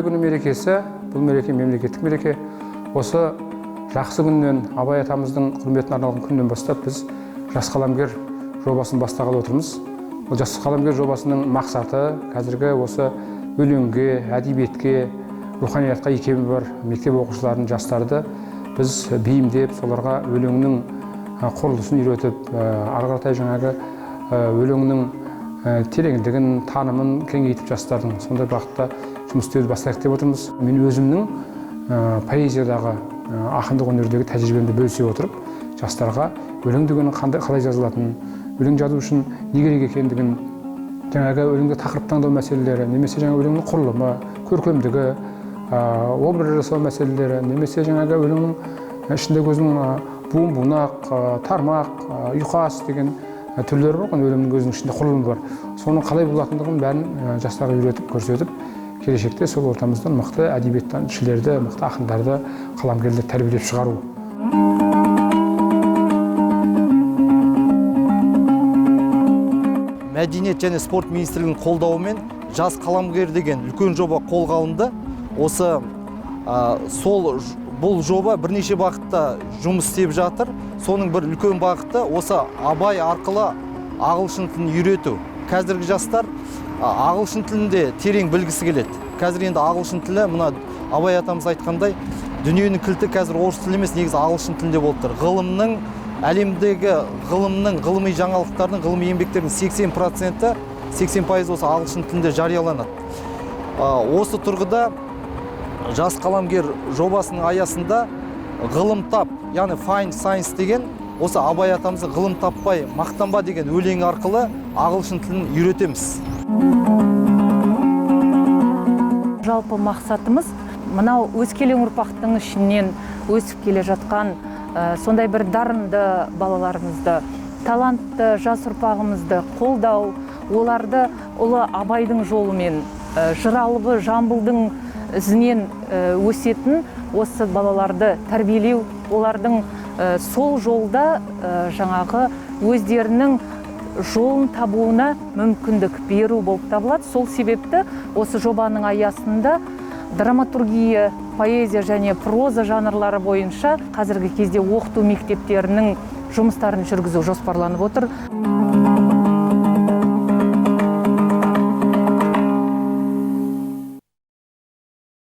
Абай күні мерекесі, бұл мереке мемлекеттік мереке. Осы жақсы күннен, Абай атамыздың құрметіне арналған күннен бастап біз жас қаламгер жобасын бастағалы отырмыз. Бұл жас қаламгер жобасының мақсаты қазіргі осы өлеңге, әдебиетке, руханиятқа икемі бар мектеп оқушыларын, жастарды біз бейімдеп, соларға өлеңнің құрылысын үйретіп, ары қаратай жаңағы өлеңнің тереңдігін, танымын кеңейтіп жастардың сондай бағытта жұмыс істеуді бастайық деп отырмыз. Мен өзімнің поэзиядағы, ақындық өнердегі тәжірибемді бөлісе отырып, жастарға өлең дегеннің қалай жазылатынын, өлең жазу үшін не керек екендігін, жаңағы өлеңді тақырып таңдау мәселелері, немесе жаңа өлеңнің құрылымы, көркемдігі, образ жасау мәселелері, немесе жаңағы өлеңнің ішінде өзінің буын-бунақ, тармақ, ұйқас деген түрлері бар, өлеңнің өзінің ішінде құрылымы бар. Соның қалай болатындығын бәрін жастарға үйретіп, көрсетіп, келешекте сол ортамыздан мықты әдебиетшілерді, мықты ақындарды, қаламгерлерді тәрбиелеп шығару. Мәдениет және спорт министрлігінің қолдауымен жас қаламгер деген үлкен жоба қолға алынды. Осы бұл жоба бірнеше бағытта жұмыс істеп жатыр. Соның бір үлкен бағыты осы Абай арқылы ағылшын тілін үйрету. Қазіргі жастар ағылшын тілінде терең білгісі келеді. Қазір енді ағылшын тілі, мына Абай атамыз айтқандай, дүниенің кілті қазір орыс тілі емес, негізі ағылшын тілінде болып тұр. Ғылымның, әлемдегі ғылымның, ғылыми жаңалықтардың, ғылыми еңбектердің 80% осы ағылшын тілінде жарияланады. Осы тұрғыда жас қаламгер жобасының аясында ғылым тап, яғни find science деген, осы Абай атамызды ғылым таппай мақтанба деген өлеңі арқылы ағылшын тілін үйретеміз. Жалпы мақсатымыз мынау өскелең ұрпақтың ішінен өсіп келе жатқан сондай бір дарынды балаларымызды, талантты жас ұрпағымызды қолдау, оларды ұлы Абайдың жолымен, жыралығы Жамбылдың ізінен өсетін осы балаларды тәрбиелеу, олардың сол жолда жаңағы өздерінің жолын табуына мүмкіндік беру болып табылады. Сол себепті осы жобаның аясында драматургия, поэзия және проза жанрлары бойынша қазіргі кезде оқыту мектептерінің жұмыстарын жүргізу жоспарланып отыр.